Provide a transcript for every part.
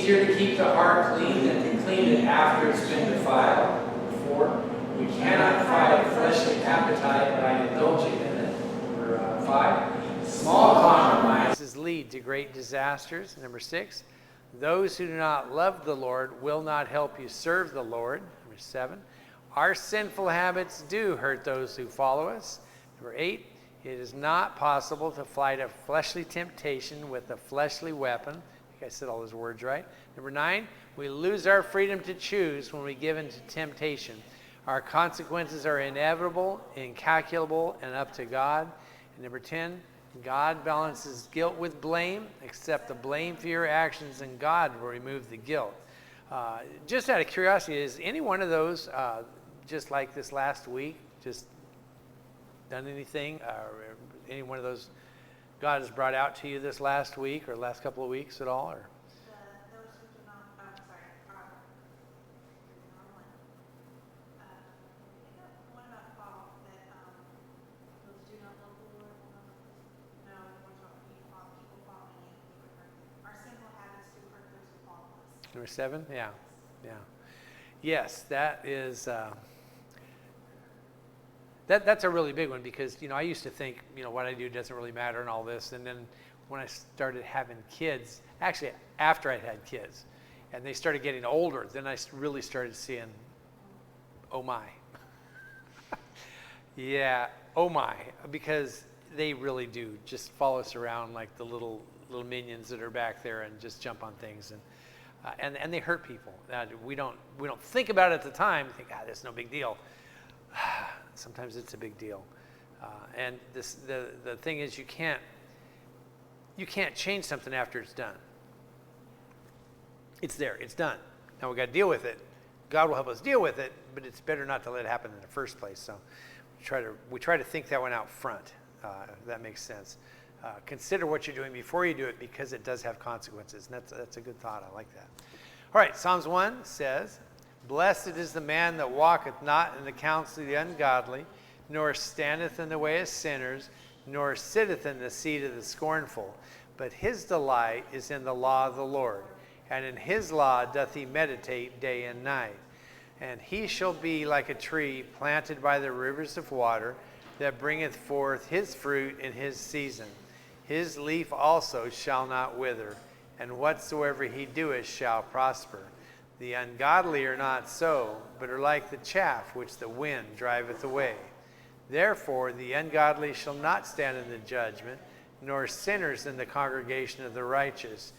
easier to keep the heart clean than to clean it after it's been defiled. 4, we cannot fight fleshly appetite by indulging in it. Number 5, small compromises lead to great disasters. Number 6, those who do not love the Lord will not help you serve the Lord. Number 7, our sinful habits do hurt those who follow us. Number 8, it is not possible to fight a fleshly temptation with a fleshly weapon. I think I said all those words right. Number 9, we lose our freedom to choose when we give in to temptation. Our consequences are inevitable, incalculable, and up to God. And number 10, God balances guilt with blame. Accept the blame for your actions, and God will remove the guilt. Just out of curiosity, is any one of those, just like this last week, just done anything? Any one of those God has brought out to you this last week or last couple of weeks at all? Or? Those who do not, one about Paul, that those do not love the Lord. No, one about people following you. Our sinful habits do hurt those who follow us. Number 7? Yeah. Yes, that is... That's a really big one because, I used to think, what I do doesn't really matter and all this. And then when I started having kids, actually after I had kids, and they started getting older, then I really started seeing, oh my. Yeah, oh my, because they really do just follow us around like the little minions that are back there and just jump on things. And they hurt people. We don't think about it at the time. We think, that's no big deal. Sometimes it's a big deal, and the thing is, you can't change something after it's done. It's there, it's done. Now we got to deal with it. God will help us deal with it, but it's better not to let it happen in the first place. So we try to think that one out front. If that makes sense. Consider what you're doing before you do it, because it does have consequences, and that's a good thought. I like that. All right, Psalms 1 says, blessed is the man that walketh not in the counsel of the ungodly, nor standeth in the way of sinners, nor sitteth in the seat of the scornful. But his delight is in the law of the Lord, and in his law doth he meditate day and night. And he shall be like a tree planted by the rivers of water, that bringeth forth his fruit in his season. His leaf also shall not wither, and whatsoever he doeth shall prosper. The ungodly are not so, but are like the chaff which the wind driveth away. Therefore the ungodly shall not stand in the judgment, nor sinners in the congregation of the righteous.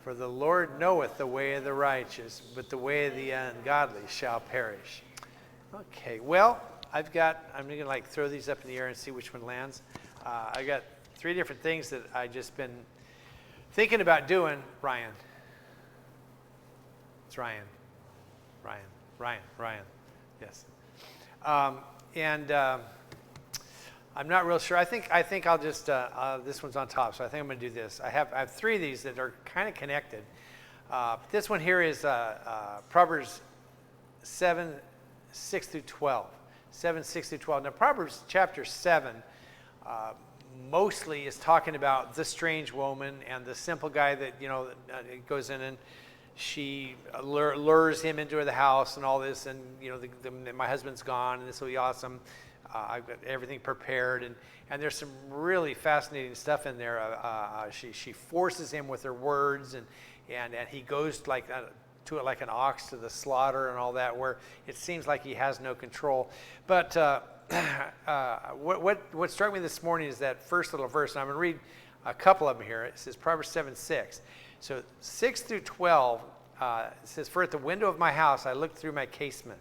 For the Lord knoweth the way of the righteous, but the way of the ungodly shall perish. Okay, well, I'm going to throw these up in the air and see which one lands. I got 3 different things that I just been thinking about doing. Ryan. It's Ryan. Yes. I'm not real sure. I think I'll just, this one's on top, so I think I'm going to do this. I have 3 of these that are kind of connected. This one here is Proverbs 7, 6 through 12. 7, 6 through 12. Now, Proverbs chapter 7 mostly is talking about the strange woman and the simple guy that, goes in and she lures him into the house and all this, and my husband's gone and this will be awesome. I've got everything prepared, and there's some really fascinating stuff in there. She forces him with her words, and he goes like to it like an ox to the slaughter and all that, where it seems like he has no control. But what struck me this morning is that first little verse, and I'm going to read a couple of them here. It says Proverbs 7:6. So 6 through 12, it says, for at the window of my house I looked through my casement,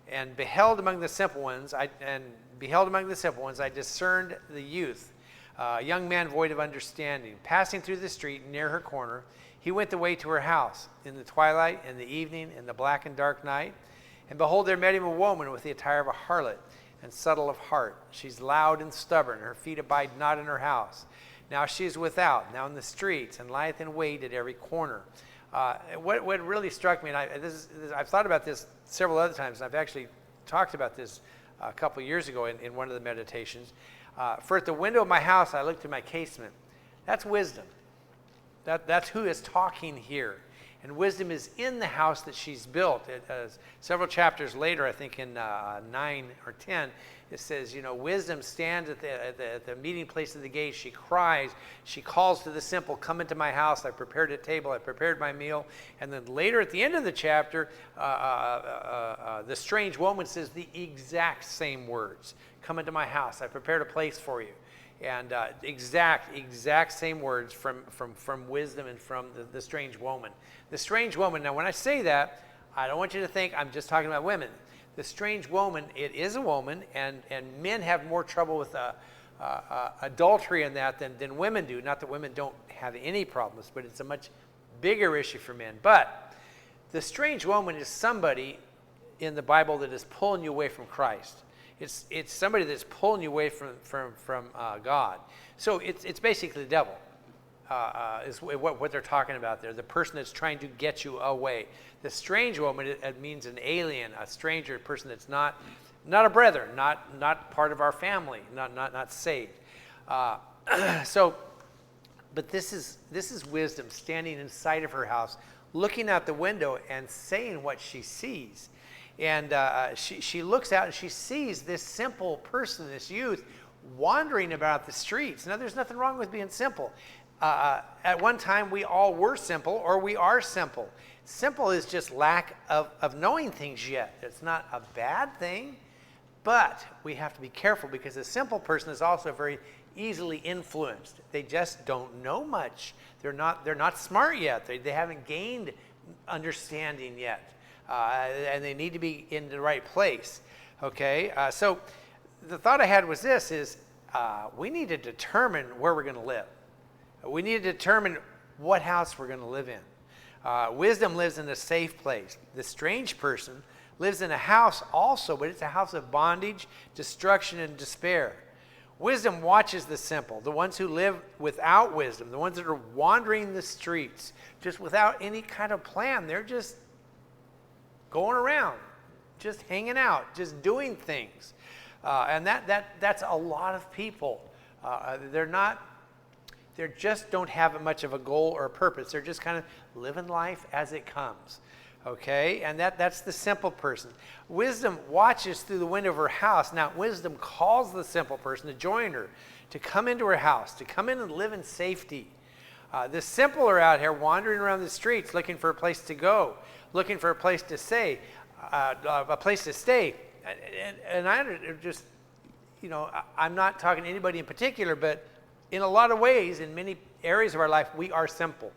and beheld among the simple ones. I discerned the youth, a young man void of understanding, passing through the street near her corner. He went the way to her house in the twilight, in the evening, in the black and dark night. And behold, there met him a woman with the attire of a harlot, and subtle of heart. She's loud and stubborn. Her feet abide not in her house. Now she is without, now in the streets, and lieth in wait at every corner. What really struck me, and I've thought about this several other times, and I've actually talked about this a couple years ago in one of the meditations. For at the window of my house I looked through my casement. That's wisdom. That's who is talking here. And wisdom is in the house that she's built. Several chapters later, I think in 9 or 10, it says, wisdom stands at the meeting place of the gate. She cries. She calls to the simple, come into my house. I prepared a table. I prepared my meal. And then later at the end of the chapter, the strange woman says the exact same words. Come into my house. I prepared a place for you. And exact same words from wisdom and from the strange woman. The strange woman, now when I say that, I don't want you to think I'm just talking about women. The strange woman, it is a woman, and men have more trouble with adultery in that than women do. Not that women don't have any problems, but it's a much bigger issue for men. But the strange woman is somebody in the Bible that is pulling you away from Christ. It's somebody that's pulling you away from God. So it's basically the devil, is what they're talking about there. The person that's trying to get you away. The strange woman, it means an alien, a stranger, a person that's not a brethren, not part of our family, not saved. But this is wisdom standing inside of her house, looking out the window and saying what she sees. And she looks out and she sees this simple person, this youth, wandering about the streets. Now, there's nothing wrong with being simple. At one time, we all were simple, or we are simple. Simple is just lack of knowing things yet. It's not a bad thing, but we have to be careful because a simple person is also very easily influenced. They just don't know much. They're not smart yet. They haven't gained understanding yet. And they need to be in the right place, okay? So the thought I had was this, we need to determine where we're going to live. We need to determine what house we're going to live in. Wisdom lives in a safe place. The strange person lives in a house also, but it's a house of bondage, destruction, and despair. Wisdom watches the simple, the ones who live without wisdom, the ones that are wandering the streets, just without any kind of plan. They're just going around, just hanging out, just doing things. And that's a lot of people. They just don't have much of a goal or a purpose. They're just kind of living life as it comes. Okay? And that's the simple person. Wisdom watches through the window of her house. Now, wisdom calls the simple person to join her, to come into her house, to come in and live in safety. The simple are out here wandering around the streets looking for a place to go, looking for a place to stay, And I just, I'm not talking to anybody in particular, but in a lot of ways, in many areas of our life, we are simple.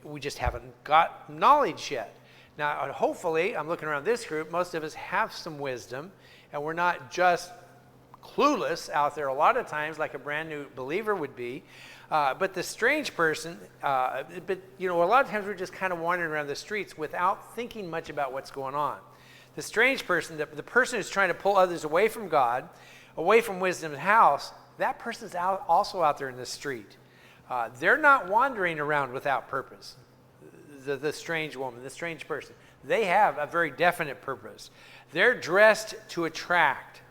We just haven't got knowledge yet. Now, hopefully, I'm looking around this group, most of us have some wisdom, and we're not just clueless out there a lot of times like a brand new believer would be. But the strange person, a lot of times we're just kind of wandering around the streets without thinking much about what's going on. The strange person, the person who's trying to pull others away from God, away from wisdom's house, that person's also out there in the street. They're not wandering around without purpose. The strange woman, the strange person. They have a very definite purpose. They're dressed to attract.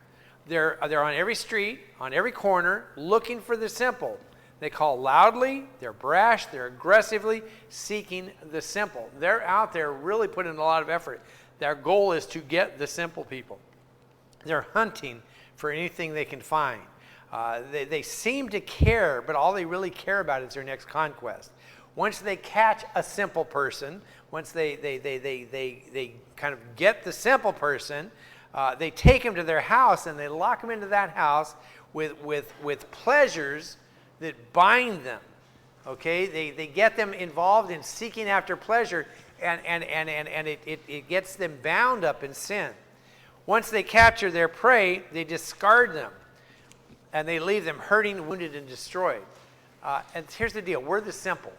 They're on every street, on every corner, looking for the simple. They call loudly, they're brash, they're aggressively seeking the simple. They're out there really putting in a lot of effort. Their goal is to get the simple people. They're hunting for anything they can find. They seem to care, but all they really care about is their next conquest. Once they catch a simple person, once they kind of get the simple person, they take him to their house and they lock him into that house with pleasures that bind them. Okay, they get them involved in seeking after pleasure, and it gets them bound up in sin. Once they capture their prey, they discard them, and they leave them hurting, wounded, and destroyed. And here's the deal: we're the simple,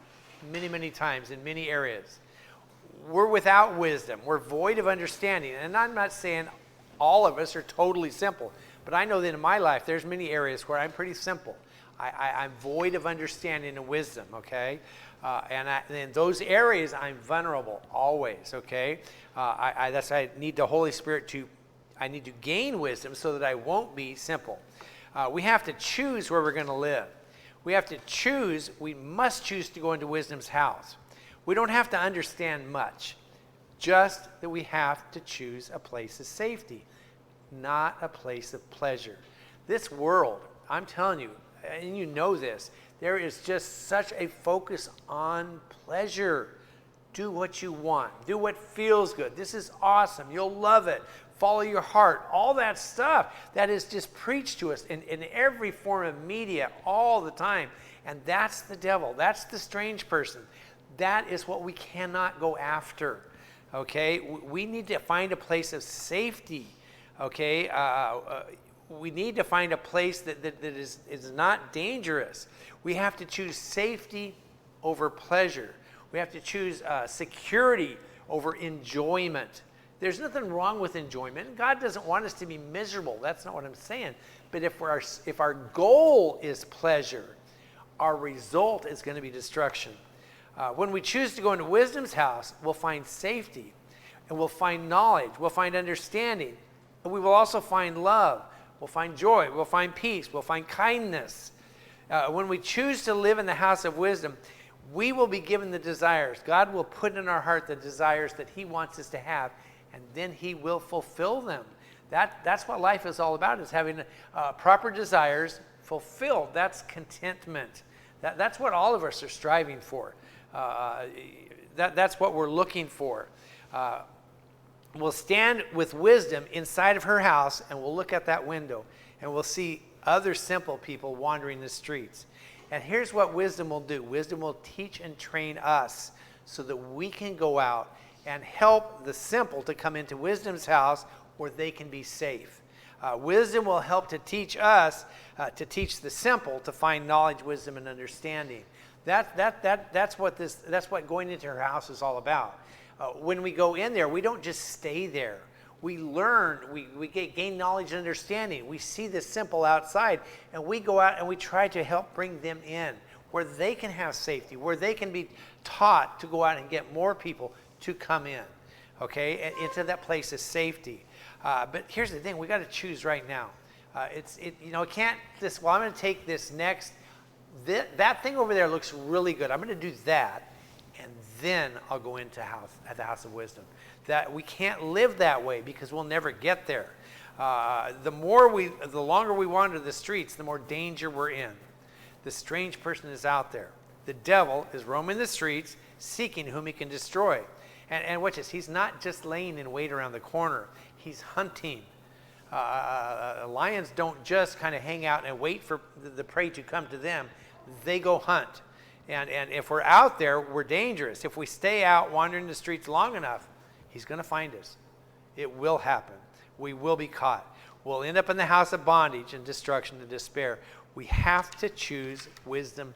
many times in many areas. We're without wisdom. We're void of understanding. And I'm not saying all of us are totally simple, but I know that in my life there's many areas where I'm pretty simple. I'm void of understanding and wisdom, okay? And in those areas, I'm vulnerable always, okay? That's why I need the Holy Spirit I need to gain wisdom so that I won't be simple. We have to choose where we're going to live. We must choose to go into wisdom's house. We don't have to understand much, just that we have to choose a place of safety, not a place of pleasure. This world, I'm telling you, and you know this, there is just such a focus on pleasure. Do what you want. Do what feels good. This is awesome. You'll love it. Follow your heart. All that stuff that is just preached to us in every form of media all the time. And that's the devil. That's the strange person. That is what we cannot go after. Okay? We need to find a place of safety. Okay? We need to find a place that is not dangerous. We have to choose safety over pleasure. We have to choose security over enjoyment. There's nothing wrong with enjoyment. God doesn't want us to be miserable. That's not what I'm saying. But if our goal is pleasure, our result is going to be destruction. When we choose to go into wisdom's house, we'll find safety, and we'll find knowledge, we'll find understanding, and we will also find love, we'll find joy, we'll find peace, we'll find kindness. When we choose to live in the house of wisdom, we will be given the desires. God will put in our heart the desires that he wants us to have, and then he will fulfill them. That's what life is all about, is having proper desires fulfilled. That's contentment. That's what all of us are striving for. That's what we're looking for. We'll stand with wisdom inside of her house, and we'll look at that window, and we'll see other simple people wandering the streets. And here's what wisdom will do. Wisdom will teach and train us so that we can go out and help the simple to come into wisdom's house where they can be safe. Wisdom will help to teach us, to teach the simple to find knowledge, wisdom, and understanding. That's what going into her house is all about. When we go in there, we don't just stay there. We learn, we gain knowledge and understanding. We see the simple outside, and we go out and we try to help bring them in where they can have safety, where they can be taught to go out and get more people to come in, okay, and into that place of safety. But here's the thing, we got to choose right now. I'm going to take this next, that thing over there looks really good. I'm going to do that, and then I'll go into the house of wisdom. That we can't live that way because we'll never get there. The longer we wander the streets, the more danger we're in. The strange person is out there. The devil is roaming the streets, seeking whom he can destroy. And watch this, he's not just laying in wait around the corner. He's hunting. Lions don't just kind of hang out and wait for the prey to come to them. They go hunt. And if we're out there, we're dangerous. If we stay out wandering the streets long enough, he's going to find us. It will happen. We will be caught. We'll end up in the house of bondage and destruction and despair. We have to choose wisdom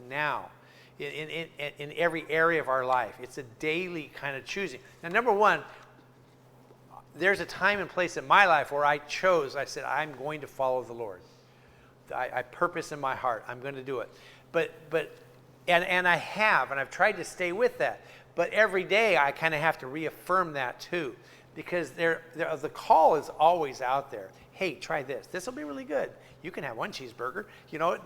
now in every area of our life. It's a daily kind of choosing. Now, number one, there's a time and place in my life where I said, I'm going to follow the Lord. I purpose in my heart. I'm going to do it. And I've tried to stay with that. But every day I kind of have to reaffirm that too, because the call is always out there. Hey, try this. This will be really good. You can have one cheeseburger.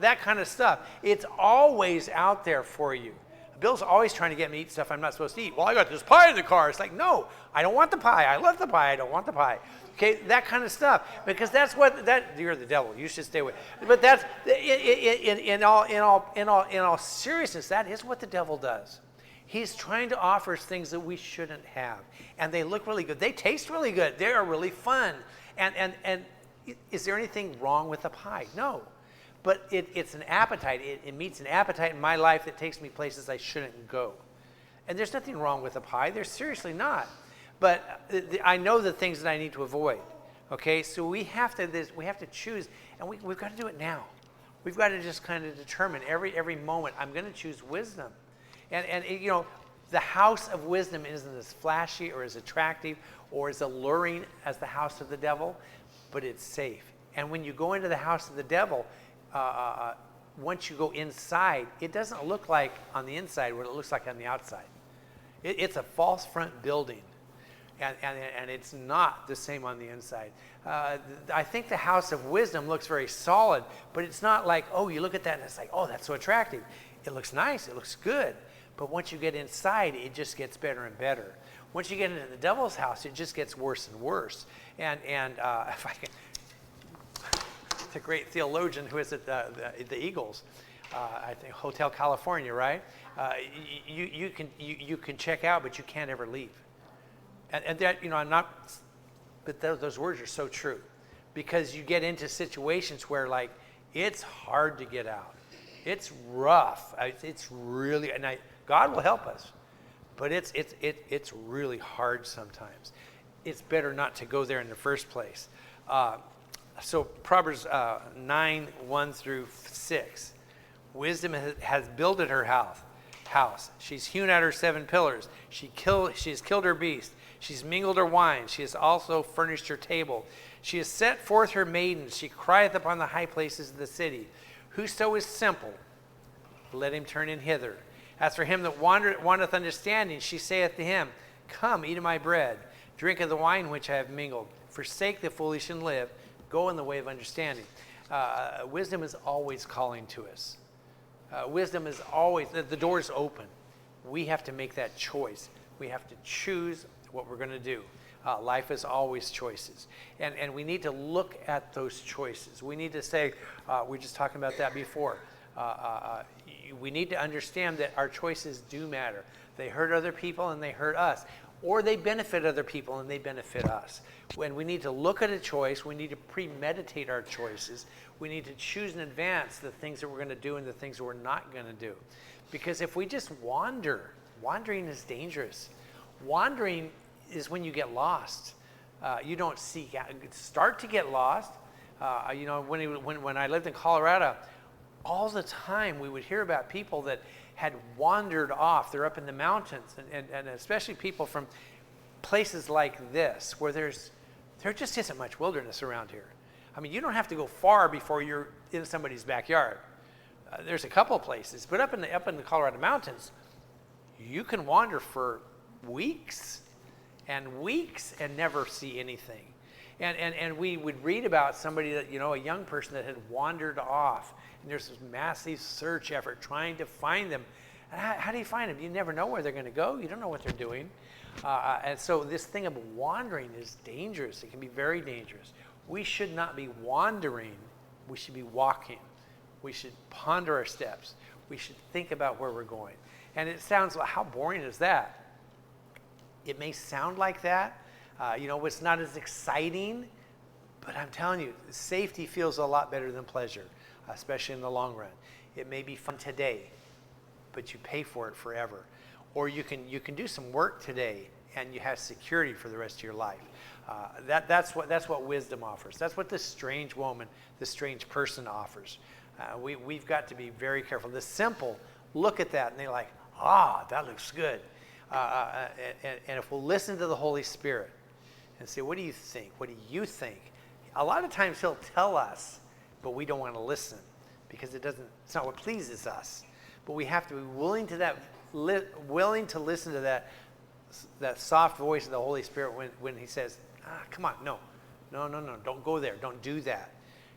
That kind of stuff. It's always out there for you. Bill's always trying to get me to eat stuff I'm not supposed to eat. Well, I got this pie in the car. It's like, no, I don't want the pie. I love the pie. I don't want the pie. Okay, that kind of stuff. Because you're the devil. You should stay away. But that's in all seriousness, that is what the devil does. He's trying to offer us things that we shouldn't have. And they look really good. They taste really good. They are really fun. And is there anything wrong with the pie? No. But it's an appetite. It meets an appetite in my life that takes me places I shouldn't go. And there's nothing wrong with a pie. There's seriously not. But I know the things that I need to avoid. Okay, so we have to choose, and we've got to do it now. We've got to just kind of determine every moment, I'm going to choose wisdom. And the house of wisdom isn't as flashy or as attractive or as alluring as the house of the devil, but it's safe. And when you go into the house of the devil, once you go inside, it doesn't look like on the inside what it looks like on the outside. It's a false front building, and it's not the same on the inside. I think the house of wisdom looks very solid, but it's not like, oh, you look at that and it's like, oh, that's so attractive. It looks nice, it looks good, But once you get inside, it just gets better and better. Once you get into the devil's house, it just gets worse and worse. And if I can, the great theologian who is at the Eagles, I think Hotel California, right? You can check out, but you can't ever leave. And that, I'm not, but those words are so true, because you get into situations where like it's hard to get out. It's rough. It's really, God will help us, but it's really hard sometimes. It's better not to go there in the first place. So Proverbs 9, 1 through 6. Wisdom has builded her house. She's hewn out her 7 pillars. She has killed her beast. She's mingled her wine. She has also furnished her table. She has set forth her maidens. She crieth upon the high places of the city. Whoso is simple, let him turn in hither. As for him that wanteth understanding, she saith to him, Come, eat of my bread, drink of the wine which I have mingled. Forsake the foolish and live. Go in the way of understanding. Wisdom is always calling to us. Wisdom is always, the door is open. We have to make that choice. We have to choose what we're going to do. Life is always choices. And we need to look at those choices. We need to say, we were just talking about that before. We need to understand that our choices do matter. They hurt other people and they hurt us. Or they benefit other people and they benefit us. When we need to look at a choice, we need to premeditate our choices. We need to choose in advance the things that we're going to do and the things that we're not going to do. Because if we just wandering is dangerous. Wandering is when you get lost. You don't seek out, start to get lost. When I lived in Colorado, all the time we would hear about people that had wandered off. They're up in the mountains, and especially people from places like this, where there just isn't much wilderness around here. I mean, you don't have to go far before you're in somebody's backyard. There's a couple of places, but up in the Colorado mountains, you can wander for weeks and never see anything. And we would read about somebody that, a young person that had wandered off, and there's this massive search effort trying to find them. And how do you find them? You never know where they're going to go. You don't know what they're doing. And so this thing of wandering is dangerous. It can be very dangerous. We should not be wandering. We should be walking. We should ponder our steps. We should think about where we're going. And it sounds like, how boring is that? It may sound like that. It's not as exciting, but I'm telling you, safety feels a lot better than pleasure, especially in the long run. It may be fun today, but you pay for it forever. Or you can do some work today and you have security for the rest of your life. That's what wisdom offers. That's what this strange woman, this strange person offers. We've got to be very careful. The simple look at that and they're like, that looks good. And if we'll listen to the Holy Spirit and say, what do you think? What do you think? A lot of times he'll tell us, but we don't want to listen because it's not what pleases us. But we have to be willing to listen to that soft voice of the Holy Spirit when he says, come on, no, don't go there, don't do that.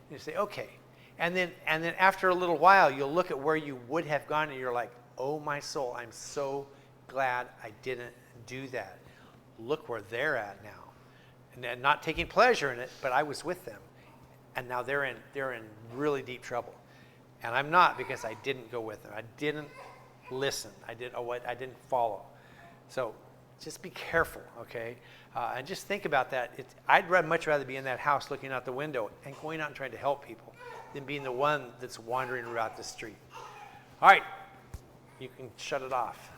And you say, okay. And then after a little while, you'll look at where you would have gone and you're like, oh my soul, I'm so glad I didn't do that. Look where they're at now. And not taking pleasure in it, but I was with them. And now they're in really deep trouble. And I'm not, because I didn't go with them. I didn't listen. I didn't follow. So just be careful, okay? And just think about that. I'd much rather be in that house looking out the window and going out and trying to help people than being the one that's wandering around the street. All right, you can shut it off.